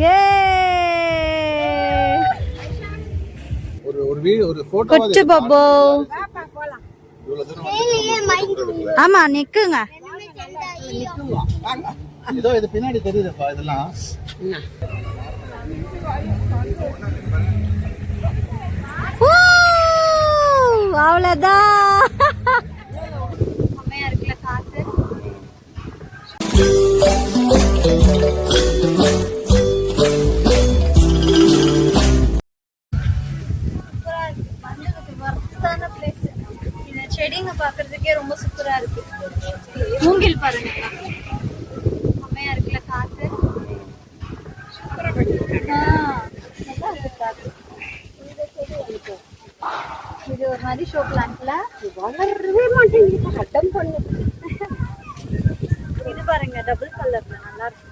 ஏ ஒரு வீடியோ ஒரு போட்டோ கொச்சு பாபு. ஆமா நிக்குங்க. இதோ இது பின்னாடி தெரியுதுப்பா இதெல்லாம். அவ்வளவுதான். செடிங்க பாக்குறதுக்கே ரொம்ப சூப்பரா இருக்கு. மூங்கில் பாருங்க, செம்மையா இருக்குல்ல காத்து. இது ஒரு மாதிரி ஷோ பிளான்ட்ல வளரவே மாட்டேங்குது, கட்டம் பண்ணு. இது பாருங்க டபுள் கலர்ல நல்லா இருக்கு.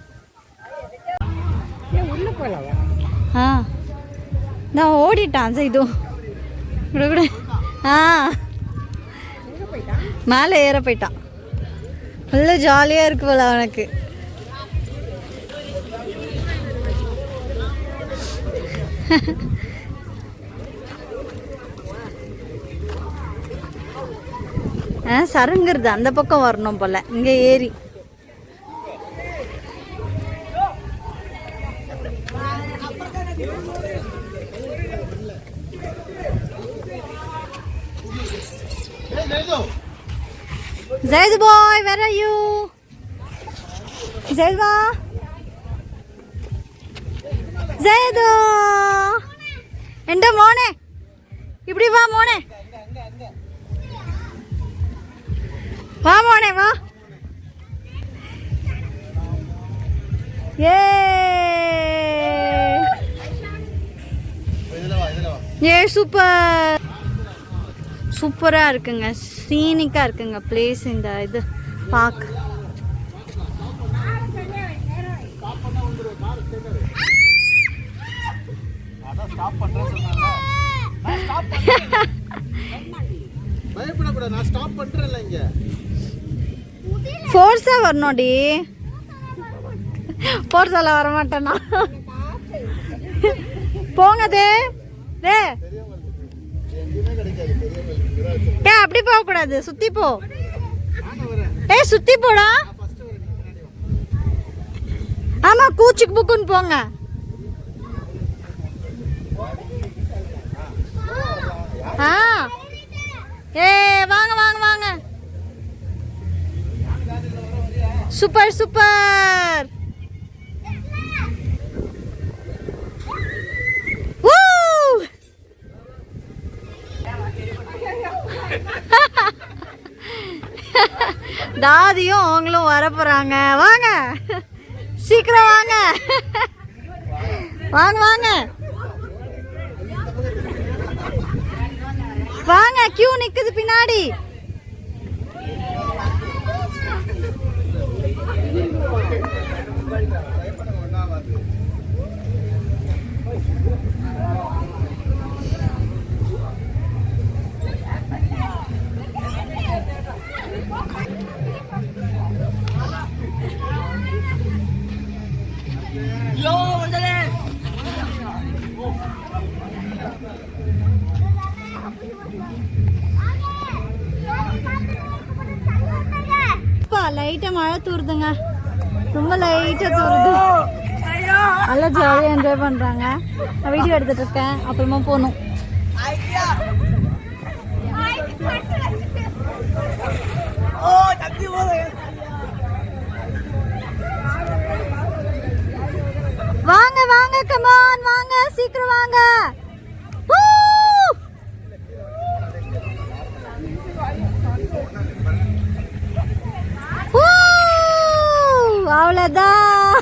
உள்ள போலாம். நான் ஓடிட்டான் செய்தோ கூட கூட. மேலே ஏற போயிட்டான். நல்ல ஜாலியாக இருக்கு போல அவனுக்கு. சருங்கிறது அந்த பக்கம் வரணும் போல, இங்கே ஏறி. Zaid boy, where are you? Zaid va. Zaid. Enda mone. Ipdi va mone. Va mone va. Yay. Yeah, super. சூப்பரா இருக்குங்க, சீனிக்கா இருக்குங்க பிளேஸ். இந்த இது பார்க் ஃபோர்ஸா வரணும்டி. ஃபோர்ஸால வர மாட்டேன்னா போங்க. தே அப்படி போக கூடாது, சுத்தி போ. சுத்தி போடா. ஆமா கூச்சிக்கு புக்குன்னு போங்க. வாங்க வாங்க வாங்க. Super super. தாதியும் அவங்களும் வர போறாங்க. வாங்க சீக்கிரம் வாங்க வாங்க வாங்க வாங்க. கியூ நிக்குது பின்னாடி. லைட்டா மழை தூருதுங்க, ரொம்ப லைட்டா தூருது. நல்லா ஜாலியாக என்ஜாய் பண்றாங்க. நான் வீடியோ எடுத்துட்டு இருக்கேன், அப்புறமா போகணும். வாங்க வாங்க கமான் வாங்க, சீக்கிரம் வாங்க. அவ்வளோதான்,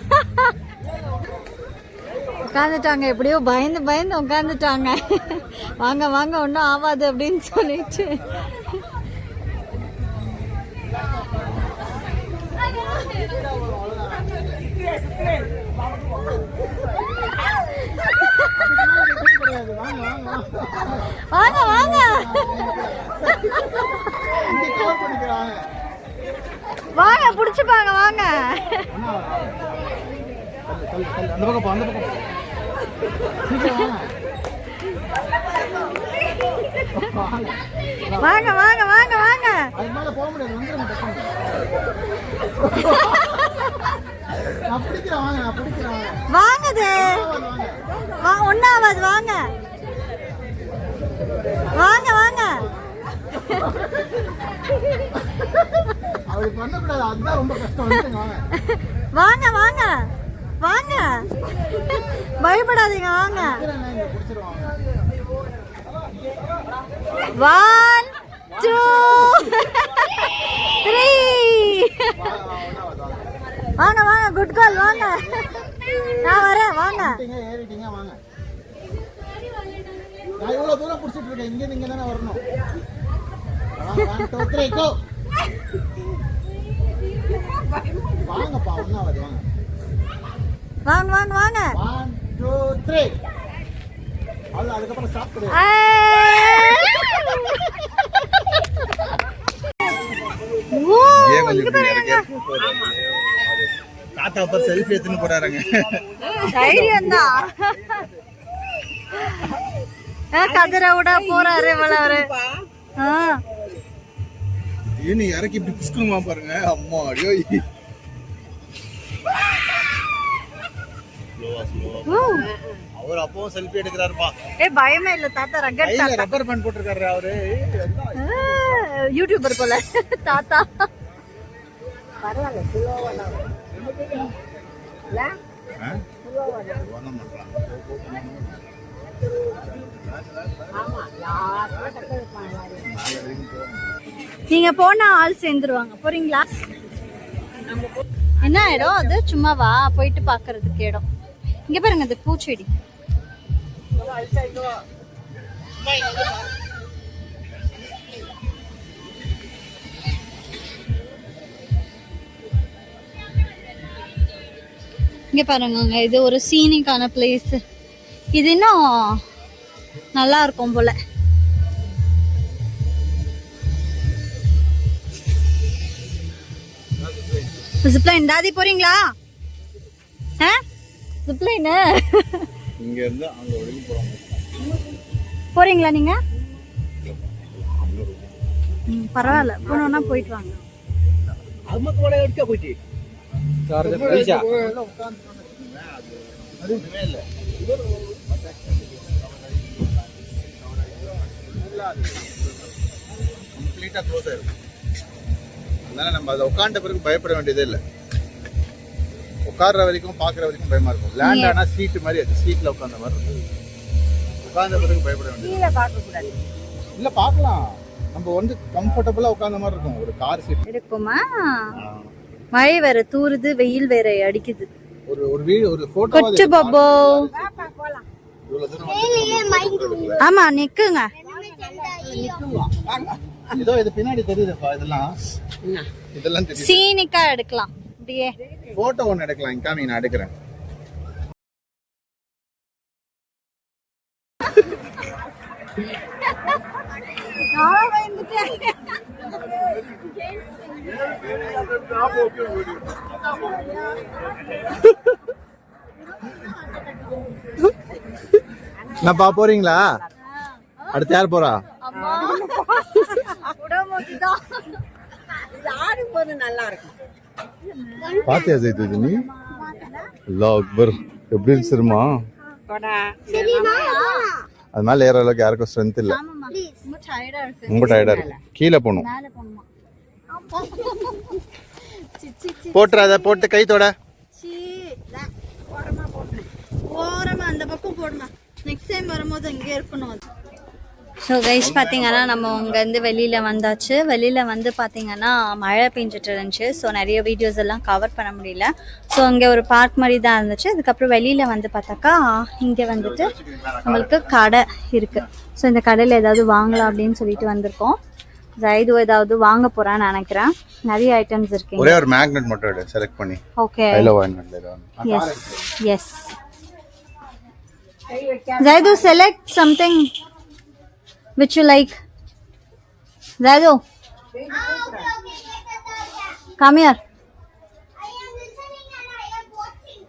உட்காந்துட்டாங்க. எப்படியோ பயந்து பயந்து உட்காந்துட்டாங்க. வாங்க வாங்க ஒன்றும் ஆகாது அப்படின்னு சொல்லிட்டு. வாங்க வாங்க வாங்க, பிடிச்சுப்பாங்க வாங்க. அந்த பக்கம் போ, அந்த பக்கம் போ. சீக்கிரம் வாங்க. வாங்க வாங்க வாங்க வாங்க. அது மேல போக முடியாது, வந்துருங்க டக்குனு. நான் பிடிக்கிறேன் வாங்க, நான் பிடிக்கிறேன் வாங்க. வாங்கது வா, ஒன்னாவது வாங்க வாங்க வாங்க. அப்படி பண்ணக்கூடாது, அதுதான் ரொம்ப கஷ்டம். வந்துருங்க வாங்க வாங்க. வாங்க வாங்க, பயப்படாதீங்க வாங்க. பிடிச்சிருவாங்க. 1 2 3 வாங்க வாங்க, குட் கால் வாங்க. நான் வரேன் வாங்க. ஏறிட்டீங்க வாங்க. நான் இவ்வளவு தூரம் பிடிச்சிட்டு இருக்கேன், இங்க இங்க தானே வரணும். 1 2 3 கோ. வாங்கப்பா, ஒண்ணாவது வாங்க. வாங்க வாங்க வாங்க. 1 2 3. அவ்வளவு, அதுக்கப்புறம் ஸ்டாப் பண்ணு. தாத்தா அப்ப செல்ஃபி எடுத்துன்னு போறாருங்க. தைரியம் தான். கதிர விட போறாரு இவ்வளவு. ஏன்னு இறக்கி இப்படி புஷ்கணுமா பாருங்க. அம்மா அடியோ. அவர் அப்பவும் செல்ஃபி எடுக்கிறாருப்பா. பயமே இல்ல தாத்தா. ரக்கட் ரப்பர் பேண்ட் போட்டிருக்காரு அவரு. யூடியூபர் போல தாத்தா. நீங்க போனா ஆள் சேர்ந்துருவாங்க. போறீங்களா? என்ன இடம் அது? சும்மாவா போயிட்டு பாக்குறதுக்கு இடம். இங்க பாருங்க, அது பூச்செடி. இங்க பாருங்க, இது ஒரு சீனிக்கான பிளேஸ். இது இன்னும் நல்லா இருக்கும் போல. ஜிப்லைன் தாதி போறீங்களா? ஜிப்லைன் இங்க இருந்து அங்க வரைக்கும் போறாங்க. போறீங்களா நீங்க? பரவாயில்ல, போனோம்னா போயிட்டு வாங்க. அம்மக்கு வட எடுக்க போயிட்டு சார்ஜர் பைசா அதுமே இல்ல. கம்ப்ளீட்டா க்ளோஸ் ஆயிருக்கு. அதனால நம்ம அதை உட்கார்ந்த பிறகு பயப்பட வேண்டியதே இல்லை. உட்கார்ற வரைக்கும் பாக்குற வரைக்கும் பயமா இருக்கும். லேண்ட் ஆனா சீட் மாதிரி, அது சீட்ல உட்கார்ந்த மாதிரி இருக்கும். உட்கார்ந்த பிறகு பயப்பட வேண்டியது இல்ல. பார்க்கலாம், நம்ம வந்து கம்ஃபர்டபுளா உட்கார்ந்த மாதிரி இருக்கும். ஒரு கார் சீட் இருக்குமா? மழை வேற தூறுது, வெயில் வேற அடிக்குது. ஒரு வீடு, ஒரு போட்டோ. கொச்சு பாபோ. ஆமா, நிக்குங்க. இதோ இது பின்னாடி தெரியுதுப்பா. இதெல்லாம் தெரியுது. சீனிக்கா எடுக்கலாம். அப்படியே போட்டோ ஒன்னு எடுக்கலாம். இங்க காமி, நான் எடுக்கிறேன். நான் போறீங்களா? அடுத்து யார் போறா? பாத்தியா ஜெயித்து நீ? அல்லாஹ் அக்பர். எப்படி இருந்துச்சுமா? அது மேல ஏற அளவுக்கு யாருக்கும் ஸ்ட்ரென்த் இல்ல. ரொம்ப டயர்டா இருக்கு. கீழே போகணும். போட்டுறாத, போட்டு கை தொட. ஓரமா அந்த பக்கம் போடுமா. நெக்ஸ்ட் டைம் வரும்போது இங்கே இருக்கணும். ஸோ கைஸ் பார்த்தீங்கன்னா நம்ம இங்கேருந்து வெளியில் வந்தாச்சு. வெளியில் வந்து பார்த்தீங்கன்னா மழை பெஞ்சிட்டு இருந்துச்சு. ஸோ நிறைய வீடியோஸ் எல்லாம் கவர் பண்ண முடியல. ஸோ இங்கே ஒரு பார்க் மாதிரி தான் இருந்துச்சு. அதுக்கப்புறம் வெளியில் வந்து பார்த்தாக்கா இங்கே வந்துட்டு நம்மளுக்கு கடை இருக்குது. ஸோ இந்த கடையில் ஏதாவது வாங்கலாம் அப்படின்னு சொல்லிட்டு வந்திருக்கோம். ஜைது ஏதாவது வாங்க போறான்னு நினைக்கிறேன். நிறைய ஐட்டம்ஸ் இருக்கு. ஒரே ஒரு மேக்னெட் மட்டும் செலக்ட் பண்ணி. Okay. I love magnet. Yes. Zaidu, select something which you like. Zaidu, come here. I am listening and I am watching.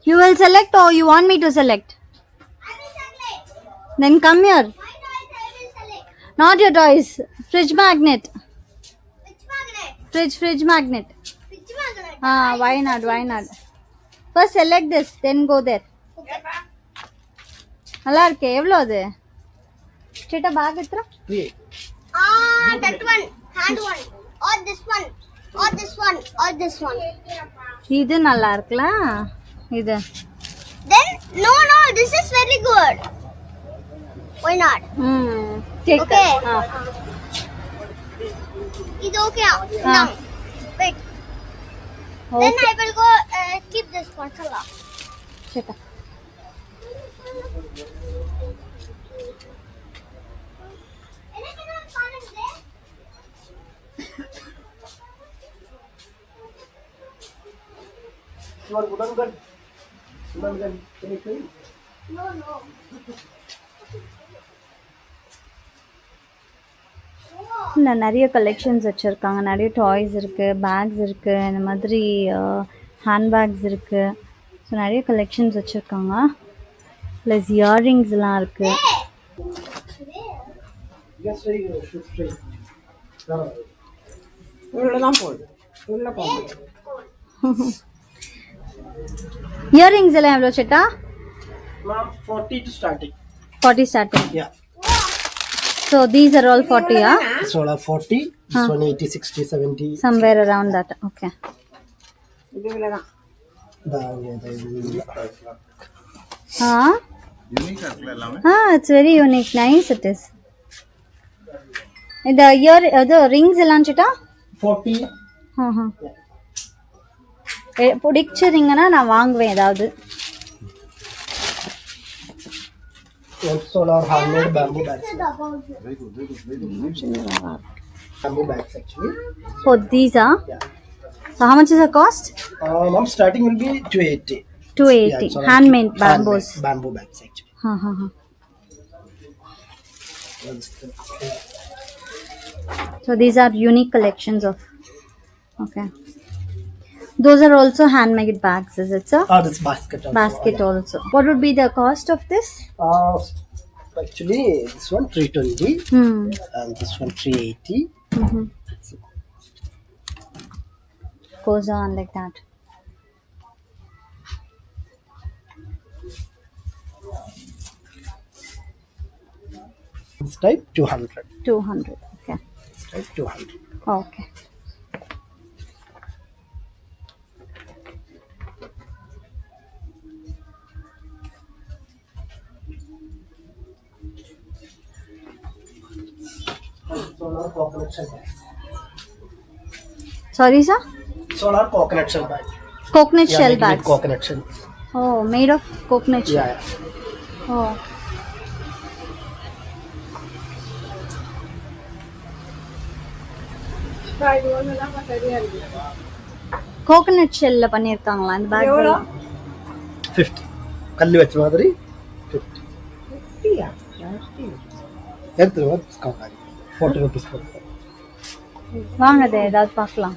You will select or you want me to select? Then come here. Not your toys. Fridge magnet. Fridge magnet. Why not? First select this, then go there. நல்லா இருக்கே எவ்வளோ அது சேட்டா back எത്ര that one, hand one, or this one, or this one, or this one. இது நல்லா இருக்குல இது Then no, this is very good. Why not? Cake Okay. It's okay. Now, wait. Then I will go keep this consola. சேட்டா இல்லை நிறைய collections வச்சுருக்காங்க நிறைய toys இருக்குது பேக்ஸ் இருக்குது இந்த மாதிரி ஹேண்ட்பேக்ஸ் இருக்குது ஸோ நிறைய கலெக்ஷன்ஸ் வச்சுருக்காங்க ப்ளஸ் இயர்ரிங்ஸ்லாம் இருக்குது இயர்ரிங்ஸ் எல்லாம் எவ்வளோ சேட்டா 40 to starting. 40 starting. Yeah. So these are all 40, yeah? This one are 40, this one 80, 60, 70. Somewhere around that. Okay. யூனிக்கா இருக்குல்ல எல்லாமே. It's very unique. Nice it is. The the rings எல்லாம் சேட்டா 40. பிடிச்ச ரிங்கன்னா நான் வாங்குவேன் ஏதாவது. Solar handmade bamboo bags. Very good. Bamboo bags actually. Oh, these are? Yeah. So how much is the cost? Mom, starting will be 280. 280. solar Handmade bamboos. Bamboo bags actually. So these are unique collections of. Okay. Those are also handmade bags, is it, sir? This basket also. Basket also. What would be the cost of this? Actually, this one 320 and this one 380. Goes on like that. This type 200. 200. Okay. This type 200. Okay. Solar coconut shell bag. Sorry, sir? Solar coconut shell bag. Coconut shell making it bags. Coconut shell. Oh, made of coconut shell. Yeah. Oh. Coconut ஷெல்ல பண்ணிருக்காங்களா அந்த pack 50. கல்லு வச்ச மாதிரி 50. 50யா? எடுத்துருவா discount ஆகி 40 rupees போட்டு. வாங்கதே ஏதாவது பார்க்கலாம்.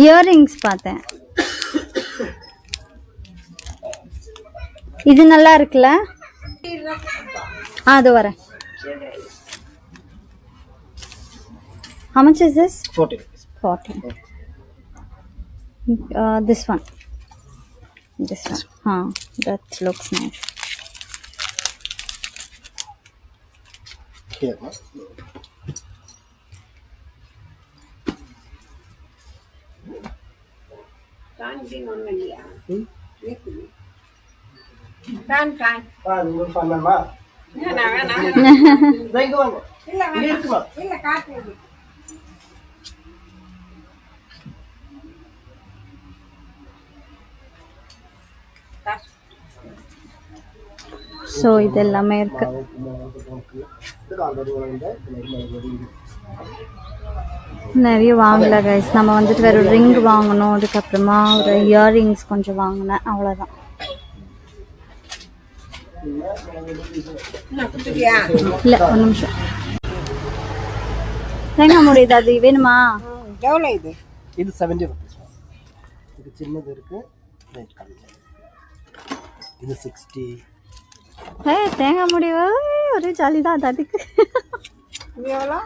இயரிங்ஸ் பார்த்தேன். இது நல்லா இருக்குல்ல? அது வரேன். How much is this? 40 rupees. 40. This one. That looks nice. Here, no? നിങ്ങൾ ഫണ്ണമ്മ ഇങ്ങ് വാങ്ങ ഇല്ല இருக்குமா இல்ல காட்டு ஸோ இது எல்லாமே இருக்கு. நிறைய வாங்கல கைஸ். நம்ம வந்துட்டு வேற ரிங் வாங்கணும், அதுக்கப்புறமா ஒரு இயர்ரிங்ஸ் கொஞ்சம் வாங்கினேன், அவ்வளோதான். இல்லை ஒரு நிமிஷம். தேங்காய் முடியுது, அது வேணுமா? எவ்வளோ இது? இது 70 rupees. இது சின்னது இருக்கு, ரேட் கம்மி. இது 60. தேங்காய் முடிவு ஒரே ஜாலி தான் அது. அதுக்கு எவ்வளோ?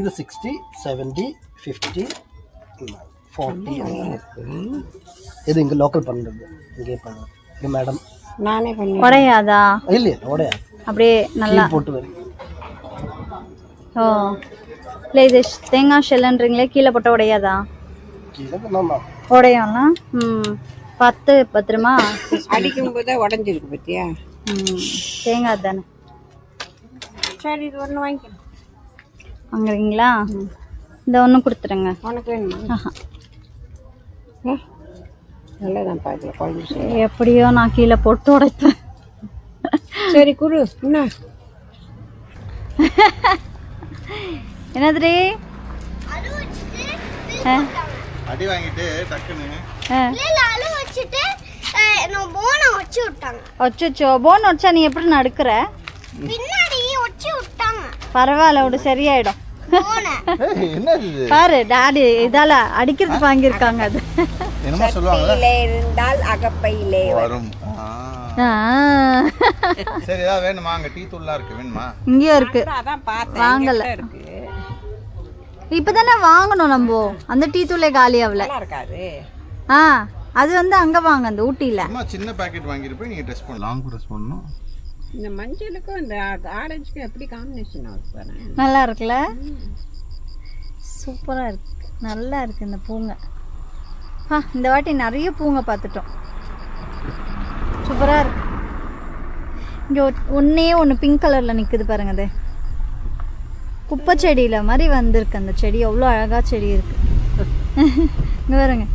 இது 60, 70, 50, 40. இது இங்கே லோக்கல் பண்ணுறது, இங்கே பண்ணுறது. இது மேடம் நானே பண்ணி. உடையாதா? இல்லையா உடையாது, அப்படியே நல்லா போட்டு வரும். ஓ இல்லை, இது தேங்காய் ஷெல்லுன்றீங்களே, கீழே போட்டால் உடையாதா? கீழே நம்ம உடையாம்ல. பார்த்து பத்திரமா. அடிக்கும் போதே உடஞ்சிருக்கு பத்தியா? தேங்காய் தானே. சரி, இது ஒன்று வாங்கிக்கணும். வாங்குறீங்களா? இந்த ஒன்று கொடுத்துருங்க. உனக்கு வேணுமா? ஆஹா, நல்லதான் பார்க்கல குழம்பு. எப்படியோ நான் கீழே போட்டு உடைப்பேன். சரி குரு. என்ன என்னதுரி? அடி வாங்கிட்டு டக்குன்னு இல்ல அழு வச்சிட்டு நான் போனை வச்சு விட்டாங்க. அச்சோ, போன் வச்சா நீ எப்படி நடுக்கிற? பின்னாடி வச்சு விட்டாங்க. பரவாயில்ல, விடு, சரியாயிடும். போனை என்ன இது? பாரு டாடி இதால அடிக்கிறது வாங்கியிருக்காங்க. அது என்னமோ சொல்லுவாங்கல்ல, இருந்தால் அகப்பையிலே வரும். சரி, ஏதாவது வேணுமா? அங்க டீ தூள்லாம் இருக்கு, வேணுமா? இங்கேயும் இருக்கு. அதான் பார்த்தேன். வாங்கல, இருக்கு. இப்பதானே வாங்கணும் நம்ம. அந்த டீ தூளே காலி ஆகல. நல்லா இருக்காது. அது வந்து அங்க வாங்க, அந்த ஊட்டியில. சும்மா சின்ன பாக்கெட் வாங்கிட்டு போய் நீங்க டெஸ்ட் பண்ணலாம். லாங் ப்ரெஸ் பண்ணனும். இந்த மஞ்சளுக்கும் இந்த ஆரஞ்சுக்கும் எப்படி காம்பினேஷன் ஆகுது பாரு. நல்லா இருக்குல்ல? சூப்பரா இருக்கு, நல்லா இருக்கு இந்த பூங்க. இந்த வாட்டி நிறைய பூங்க பார்த்துட்டோம். சூப்பரா இருக்கு. இங்க ஒன்னே ஒன்று பிங்க் கலர்ல நிக்குது பாருங்க. அது குப்பை செடியில மாதிரி வந்திருக்கு. அந்த செடி எவ்வளோ அழகா செடி இருக்கு. இங்க பாருங்க.